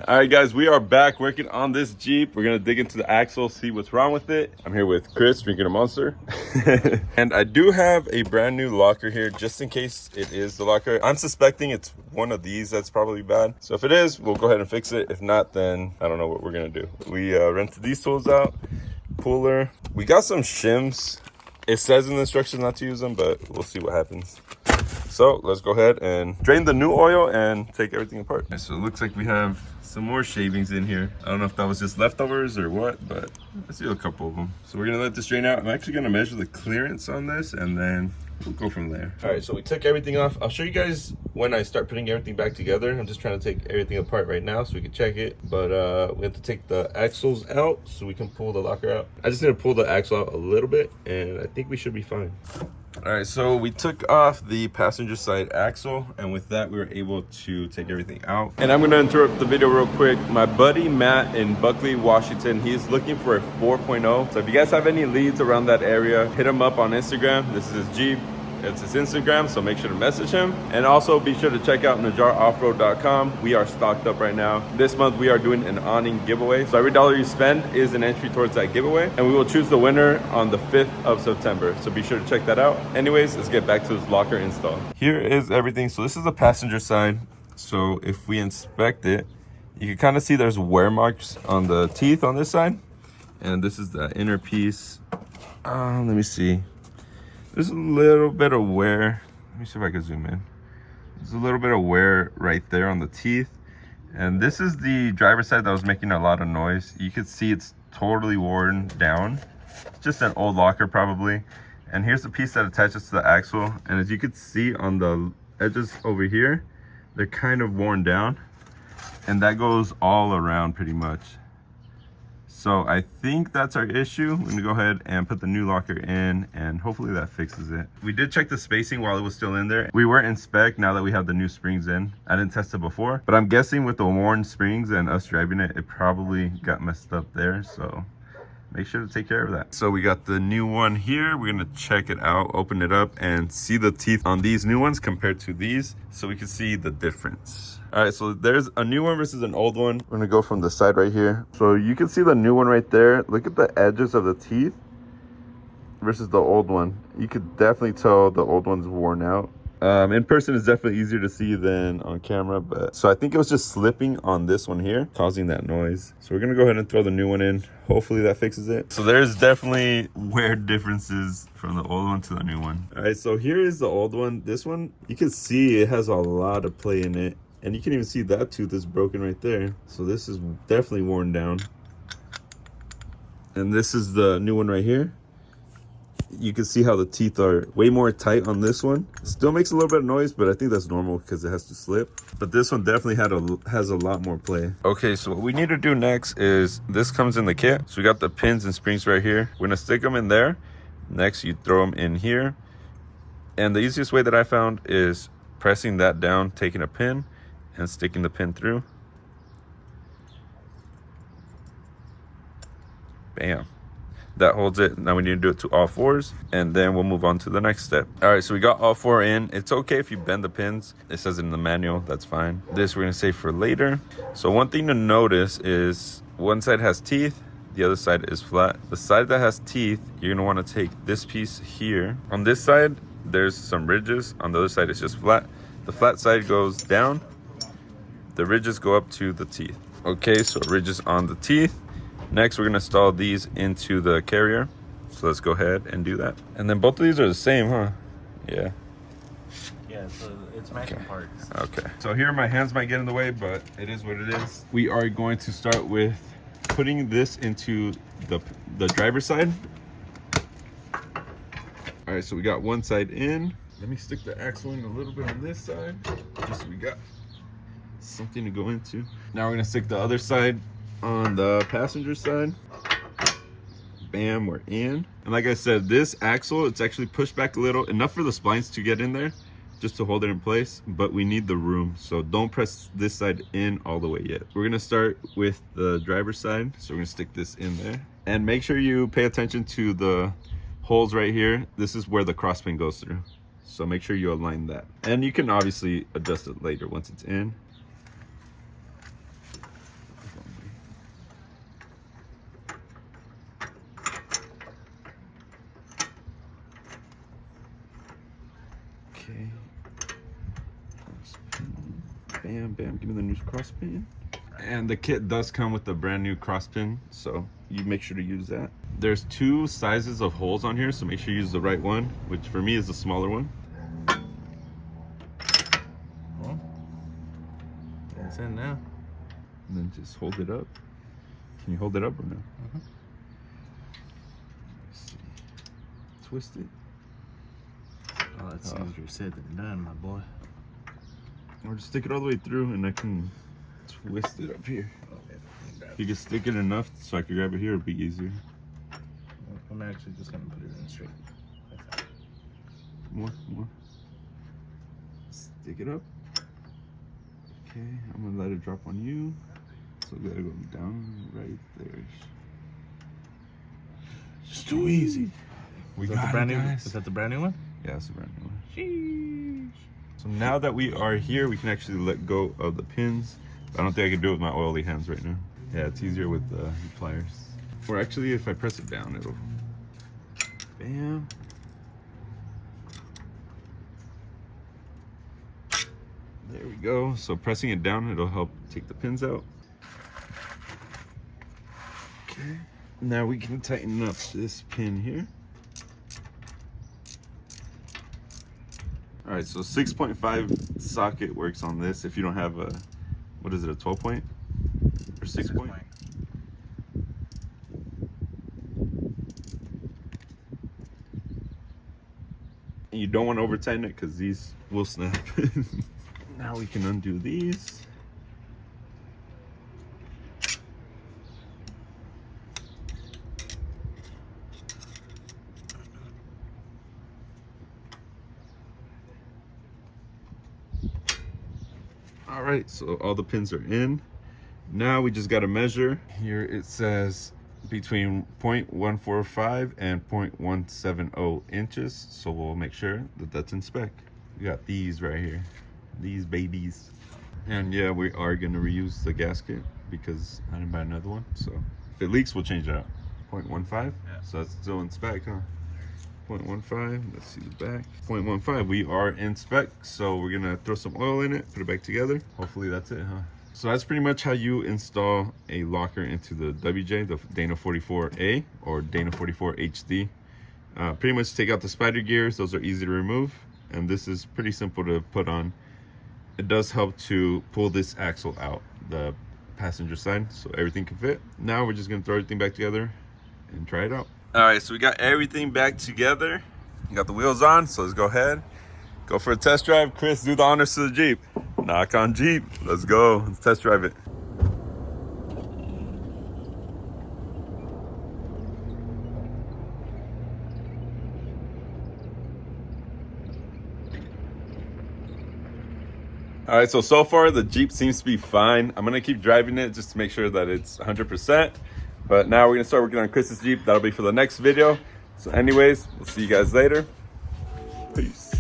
All right, guys, we are back working on this Jeep. We're gonna dig into the axle, see what's wrong with it. I'm here with Chris drinking a Monster. And I do have a brand new locker here just in case it is the locker. I'm suspecting it's one of these that's probably bad. So if it is, we'll go ahead and fix it. If not, then I don't know what we're gonna do. We rented these tools out, puller. We got some shims. It says in the instructions not to use them, but we'll see what happens. So let's go ahead and drain the new oil and take everything apart. Okay, so it looks like we have some more shavings in here. I don't know if that was just leftovers or what, but I see a couple of them. So we're gonna let this drain out. I'm actually gonna measure the clearance on this and then we'll go from there. All right, so we took everything off. I'll show you guys when I start putting everything back together. I'm just trying to take everything apart right now so we can check it. But we have to take the axles out so we can pull the locker out. I just need to pull the axle out a little bit and I think we should be fine. All right, so we took off the passenger side axle, and with that, we were able to take everything out. And I'm gonna interrupt the video real quick. My buddy Matt in Buckley, Washington, he's looking for a 4.0. So if you guys have any leads around that area, hit him up on Instagram. This is his Jeep. It's his Instagram, so make sure to message him. And also be sure to check out NajarOffroad.com. We are stocked up right now. This month we are doing an awning giveaway. So every dollar you spend is an entry towards that giveaway. And we will choose the winner on the 5th of September. So be sure to check that out. Anyways, let's get back to this locker install. Here is everything. So this is the passenger side. So if we inspect it, you can kind of see there's wear marks on the teeth on this side. And this is the inner piece. Let me see. There's a little bit of wear. Let me see if I can zoom in. There's a little bit of wear right there on the teeth. And this is the driver's side that was making a lot of noise. You can see it's totally worn down. It's just an old locker probably. And here's the piece that attaches to the axle. And as you can see on the edges over here, they're kind of worn down. And that goes all around pretty much. So I think that's our issue. We're gonna go ahead and put the new locker in and hopefully that fixes it. We did check the spacing while it was still in there. We weren't in spec now that we have the new springs in. I didn't test it before, but I'm guessing with the worn springs and us driving it, it probably got messed up there. So make sure to take care of that. So we got the new one here. We're gonna check it out, open it up and see the teeth on these new ones compared to these so we can see the difference. All right, so there's a new one versus an old one. We're gonna go from the side right here. So you can see the new one right there. Look at the edges of the teeth versus the old one. You could definitely tell the old one's worn out. In person it's definitely easier to see than on camera, but so I think it was just slipping on this one here causing that noise. So we're gonna go ahead and throw the new one in. Hopefully that fixes it. So there's definitely weird differences from the old one to the new one. All right, so here is the old one. This one, you can see it has a lot of play in it. And you can even see that tooth is broken right there. So this is definitely worn down. And this is the new one right here. You can see how the teeth are way more tight on this one. Still makes a little bit of noise, but I think that's normal because it has to slip. But this one definitely has a lot more play. Okay, so what we need to do next is, this comes in the kit. So we got the pins and springs right here. We're gonna stick them in there. Next, you throw them in here. And the easiest way that I found is pressing that down, taking a pin, and sticking the pin through. Bam. That holds it. Now we need to do it to all fours and then we'll move on to the next step. All right, so we got all four in. It's okay if you bend the pins. It says it in the manual, that's fine. This we're gonna save for later. So one thing to notice is one side has teeth, the other side is flat. The side that has teeth, you're gonna wanna take this piece here. On this side, there's some ridges. On the other side, it's just flat. The flat side goes down. The ridges go up to the teeth. Okay, so ridges on the teeth. Next, we're gonna install these into the carrier. So let's go ahead and do that. And then both of these are the same, huh? Yeah. Yeah, so it's matching parts. Okay. So here my hands might get in the way, but it is what it is. We are going to start with putting this into the driver's side. All right, so we got one side in. Let me stick the axle in a little bit on this side, just so we got something to go into. Now we're gonna stick the other side on the passenger side. Bam, we're in. And like I said, this axle, it's actually pushed back a little, enough for the splines to get in there, just to hold it in place, but we need the room. So don't press this side in all the way yet. We're gonna start with the driver's side. So we're gonna stick this in there. And make sure you pay attention to the holes right here. This is where the cross pin goes through. So make sure you align that. And you can obviously adjust it later once it's in. Okay. Bam, bam. Give me the new cross pin. And the kit does come with a brand new cross pin, so you make sure to use that. There's 2 sizes of holes on here, so make sure you use the right one, which for me is the smaller one. Well, it's in now. And then just hold it up. Can you hold it up or no? Mm-hmm. Let's see. Twist it. Oh, that's easier said than done, my boy. Or just stick it all the way through and I can twist it up here. You can stick it enough so I can grab it here, it'll be easier. I'm actually just gonna put it in straight. Like that. More. Stick it up. Okay, I'm gonna let it drop on you. So we gotta go down right there. It's too easy. We Is that got the brand it, new? guys. Is that the brand new one? Yeah, it's a brand new one. Sheesh. So now that we are here, we can actually let go of the pins. I don't think I can do it with my oily hands right now. Yeah, it's easier with the pliers. Or actually, if I press it down, it'll... Bam. There we go. So pressing it down, it'll help take the pins out. Okay. Now we can tighten up this pin here. All right, so 6.5 socket works on this if you don't have a, what is it, a 12 point? Or 6 point? And you don't want to over tighten it because these will snap. Now we can undo these. All right, so all the pins are in. Now we just got to measure. Here it says between 0.145 and 0.170 inches. So we'll make sure that that's in spec. We got these right here, these babies. And yeah, we are gonna reuse the gasket because I didn't buy another one. So if it leaks, we'll change it out. 0.15, yeah. So that's still in spec, huh? 0.15, let's see the back. 0.15, we are in spec. So we're gonna throw some oil in it, put it back together. Hopefully that's it, huh? So that's pretty much how you install a locker into the WJ, the Dana44A or Dana44HD. Pretty much take out the spider gears, those are easy to remove. And this is pretty simple to put on. It does help to pull this axle out, the passenger side, so everything can fit. Now we're just gonna throw everything back together and try it out. All right, so we got everything back together. You got the wheels on, so let's go ahead. Go for a test drive. Chris, do the honors to the Jeep. Knock on Jeep. Let's go. Let's test drive it. All right, so far the Jeep seems to be fine. I'm gonna keep driving it just to make sure that it's 100%. But now we're gonna start working on Chris's Jeep. That'll be for the next video. So anyways, we'll see you guys later. Peace.